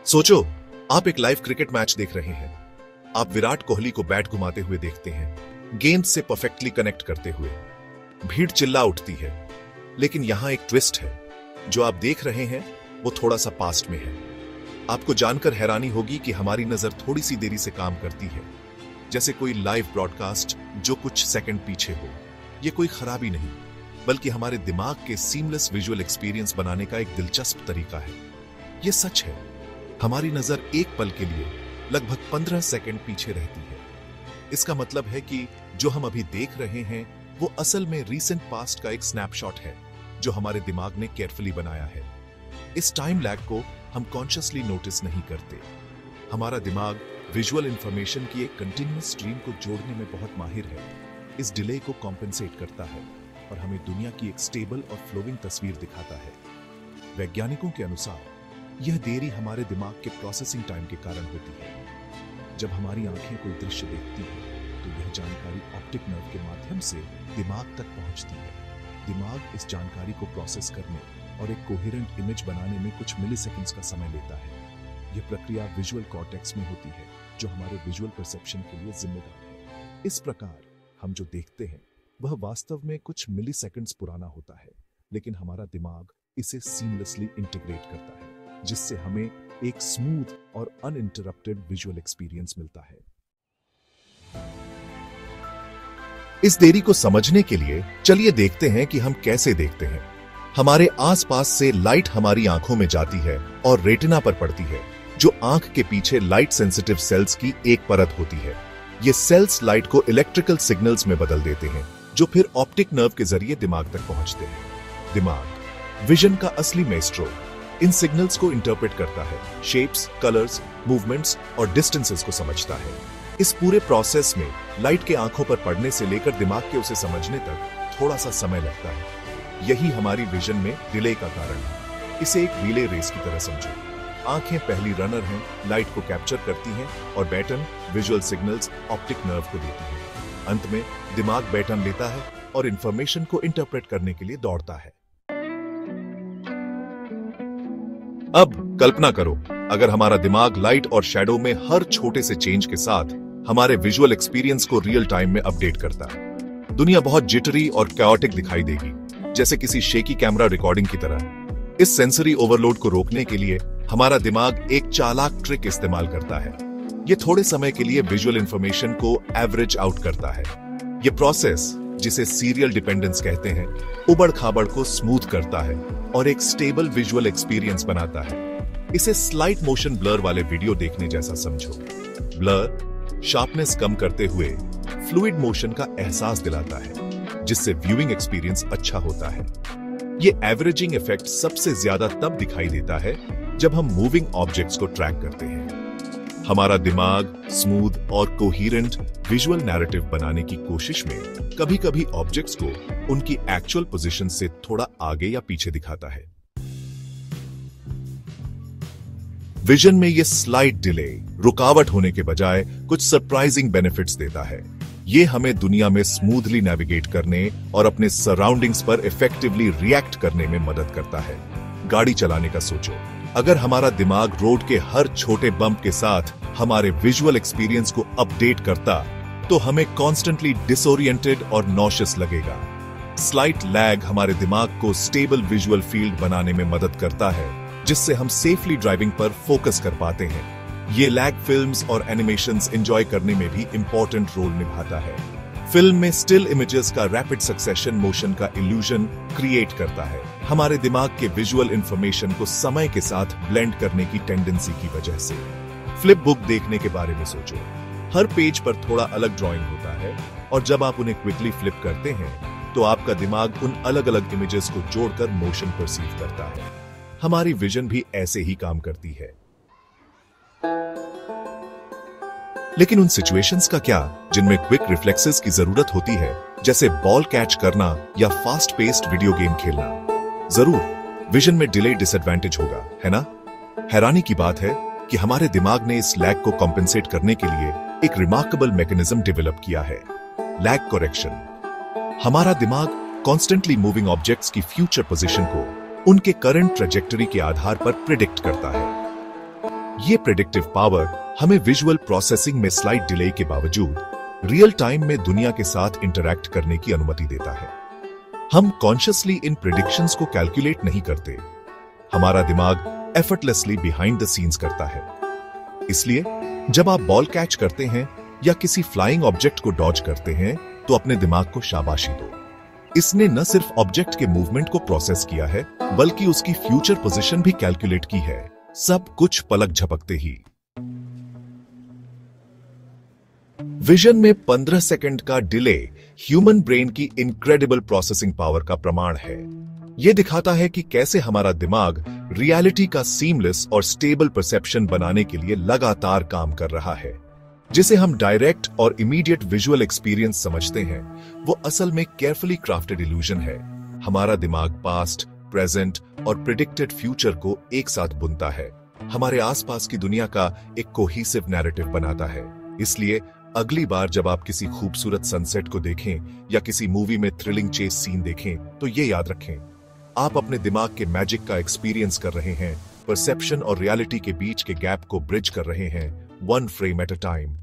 सोचो, आप एक लाइव क्रिकेट मैच देख रहे हैं। आप विराट कोहली को बैट घुमाते हुए देखते हैं, गेंद से परफेक्टली कनेक्ट करते हुए। भीड़ चिल्ला उठती है, लेकिन यहां एक ट्विस्ट है। जो आप देख रहे हैं वो थोड़ा सा पास्ट में है। आपको जानकर हैरानी होगी कि हमारी नजर थोड़ी सी देरी से काम करती है, जैसे कोई लाइव ब्रॉडकास्ट जो कुछ सेकंड पीछे हो। यह कोई खराबी नहीं, बल्कि हमारे दिमाग के सीमलेस विजुअल एक्सपीरियंस बनाने का एक दिलचस्प तरीका है। यह सच है, हमारी नजर एक पल के लिए लगभग 15 सेकंड पीछे रहती है। इसका मतलब है कि जो हम अभी देख रहे हैं वो असल में रीसेंट पास्ट का एक स्नैपशॉट है जो हमारे दिमाग ने केयरफुली बनाया है। इस टाइम लैग को हम कॉन्शियसली नोटिस नहीं करते। हमारा दिमाग विजुअल इंफॉर्मेशन की एक कंटिन्यूअस स्ट्रीम को जोड़ने में बहुत माहिर है। इस डिले को कॉम्पेंसेट करता है और हमें दुनिया की एक स्टेबल और फ्लोइंग तस्वीर दिखाता है। वैज्ञानिकों के अनुसार यह देरी हमारे दिमाग के प्रोसेसिंग टाइम के कारण होती है। जब हमारी आंखें कोई दृश्य देखती हैं तो यह जानकारी ऑप्टिक नर्व के माध्यम से दिमाग तक पहुंचती है। दिमाग इस जानकारी को प्रोसेस करने और एक कोहेरेंट इमेज बनाने में कुछ मिलीसेकंड्स का समय लेता है। यह प्रक्रिया विजुअल कॉर्टेक्स में होती है, जो हमारे विजुअल परसेप्शन के लिए जिम्मेदार है। इस प्रकार हम जो देखते हैं वह वास्तव में कुछ मिलीसेकंड्स पुराना होता है, लेकिन हमारा दिमाग इसे सीमलेसली इंटीग्रेट करता है, जिससे हमें एक स्मूथ और अनइंटरप्टेड विजुअल एक्सपीरियंस मिलता है। इस देरी को समझने के लिए चलिए देखते हैं कि हम कैसे देखते हैं। हमारे आसपास से लाइट हमारी आंखों में जाती है और रेटिना पर पड़ती है, जो आंख के पीछे लाइट सेंसिटिव सेल्स की एक परत होती है। ये सेल्स लाइट को इलेक्ट्रिकल सिग्नल्स में बदल देते हैं, जो फिर ऑप्टिक नर्व के जरिए दिमाग तक पहुंचते हैं। दिमाग, विजन का असली मेस्ट्रो, इन सिग्नल्स को इंटरप्रेट करता है, शेप्स, कलर्स, मूवमेंट्स और डिस्टेंसेस को समझता है। इस पूरे प्रोसेस में लाइट के आंखों पर पड़ने से लेकर दिमाग के उसे समझने तक थोड़ा सा समय लगता है। यही हमारी विजन में डिले का कारण है। इसे एक रिले रेस की तरह समझो। आंखें पहली रनर हैं, लाइट को कैप्चर करती हैं और बैटन विजुअल सिग्नल्स ऑप्टिक नर्व को देती है। अंत में दिमाग बैटन लेता है और इंफॉर्मेशन को इंटरप्रेट करने के लिए दौड़ता है। अब कल्पना करो, अगर हमारा दिमाग लाइट और शैडो में हर छोटे से चेंज के साथ हमारे विजुअल एक्सपीरियंस को रियल टाइम में अपडेट करता है। दुनिया बहुत जिटरी और कैओटिक दिखाई देगी, जैसे किसी शेकी कैमरा रिकॉर्डिंग की तरह। इस सेंसरी ओवरलोड को रोकने के लिए हमारा दिमाग एक चालाक ट्रिक इस्तेमाल करता है। यह थोड़े समय के लिए विजुअल इंफॉर्मेशन को एवरेज आउट करता है। यह प्रोसेस, जिसे सीरियल डिपेंडेंस कहते हैं, उबड़ खाबड़ को स्मूथ करता है और एक स्टेबल विजुअल एक्सपीरियंस बनाता है। इसे स्लाइट मोशन ब्लर वाले वीडियो देखने जैसा समझो। ब्लर शार्पनेस कम करते हुए फ्लूइड मोशन का एहसास दिलाता है, जिससे व्यूइंग एक्सपीरियंस अच्छा होता है। यह एवरेजिंग इफेक्ट सबसे ज्यादा तब दिखाई देता है जब हम मूविंग ऑब्जेक्ट्स को ट्रैक करते हैं। हमारा दिमाग स्मूथ और कोहेरेंट विजुअल नैरेटिव बनाने की कोशिश में कभी-कभी ऑब्जेक्ट्स को उनकी एक्चुअल पोजीशन से थोड़ा आगे या पीछे दिखाता है। विजन में यह स्लाइट डिले रुकावट होने के बजाय कुछ सरप्राइजिंग बेनिफिट्स देता है। यह हमें दुनिया में स्मूथली नेविगेट करने और अपने सराउंडिंग्स पर इफेक्टिवली रिएक्ट करने में मदद करता है। गाड़ी चलाने का सोचो, अगर हमारा दिमाग रोड के हर छोटे बम्प के साथ हमारे विजुअल एक्सपीरियंस को अपडेट करता, तो हमें कॉन्स्टेंटली डिसोरिएंटेड और नॉशियस लगेगा। स्लाइट लैग हमारे दिमाग को स्टेबल विजुअल फील्ड बनाने में मदद करता है, जिससे हम सेफली ड्राइविंग पर फोकस कर पाते हैं। ये लैग फिल्म्स और एनिमेशंस एंजॉय करने में भी इंपॉर्टेंट रोल निभाता है। फिल्म में स्टिल इमेजेस का रैपिड सक्सेशन मोशन का इल्यूजन क्रिएट करता है, हमारे दिमाग के विजुअल इंफॉर्मेशन को समय के साथ ब्लेंड करने की टेंडेंसी की वजह से। फ्लिप बुक देखने के बारे में सोचो। हर पेज पर थोड़ा अलग ड्राइंग होता है और जब आप उन्हें क्विकली फ्लिप करते हैं तो आपका दिमाग उन अलग अलग इमेजेस को जोड़कर मोशन परसीव करता है। हमारी विजन भी ऐसे ही काम करती है। लेकिन उन सिचुएशंस का क्या जिनमें क्विक रिफ्लेक्सेस की जरूरत होती है, जैसे बॉल कैच करना या फास्ट पेस्ड वीडियो गेम खेलना? जरूर विजन में डिले डिसएडवांटेज होगा, है ना? हैरानी की बात है कि हमारे दिमाग ने इस लैग को कॉम्पेंसेट करने के लिए एक रिमार्केबल मैकेनिज्म डेवलप किया है, लैग करेक्शन। हमारा दिमाग कॉन्स्टेंटली मूविंग ऑब्जेक्ट्स की फ्यूचर पोजीशन को उनके करंट ट्रेजेक्टरी के आधार पर प्रिडिक्ट करता है। ये प्रेडिक्टिव पावर हमें विजुअल प्रोसेसिंग में स्लाइट डिले के बावजूद रियल टाइम में दुनिया के साथ इंटरैक्ट करने की अनुमति देता है। हम कॉन्शियसली इन प्रेडिक्शंस को कैलकुलेट नहीं करते, हमारा दिमाग एफर्टलेसली बिहाइंड द सीन्स करता है। इसलिए जब आप बॉल कैच करते हैं या किसी फ्लाइंग ऑब्जेक्ट को डॉज करते हैं तो अपने दिमाग को शाबाशी दो। इसने न सिर्फ ऑब्जेक्ट के मूवमेंट को प्रोसेस किया है बल्कि उसकी फ्यूचर पोजीशन भी कैलकुलेट की है, सब कुछ पलक झपकते ही। विजन में 15 सेकंड का डिले ह्यूमन ब्रेन की इनक्रेडिबल प्रोसेसिंग पावर का प्रमाण है। यह दिखाता है कि कैसे हमारा दिमाग रियलिटी का सीमलेस और स्टेबल परसेप्शन बनाने के लिए लगातार काम कर रहा है। जिसे हम डायरेक्ट और इमीडिएट विजुअल एक्सपीरियंस समझते हैं, वो असल में केयरफुली क्राफ्टेड इल्यूजन है। हमारा दिमाग पास्ट, प्रेजेंट और प्रिडिक्टेड फ्यूचर को एक साथ बुनता है, हमारे आसपास की दुनिया का एक कोहेसिव नैरेटिव बनाता है। इसलिए अगली बार जब आप किसी खूबसूरत सनसेट को देखें या किसी मूवी में थ्रिलिंग चेस सीन देखें तो ये याद रखें, आप अपने दिमाग के मैजिक का एक्सपीरियंस कर रहे हैं, परसेप्शन और रियलिटी के बीच के गैप को ब्रिज कर रहे हैं, one frame at a time.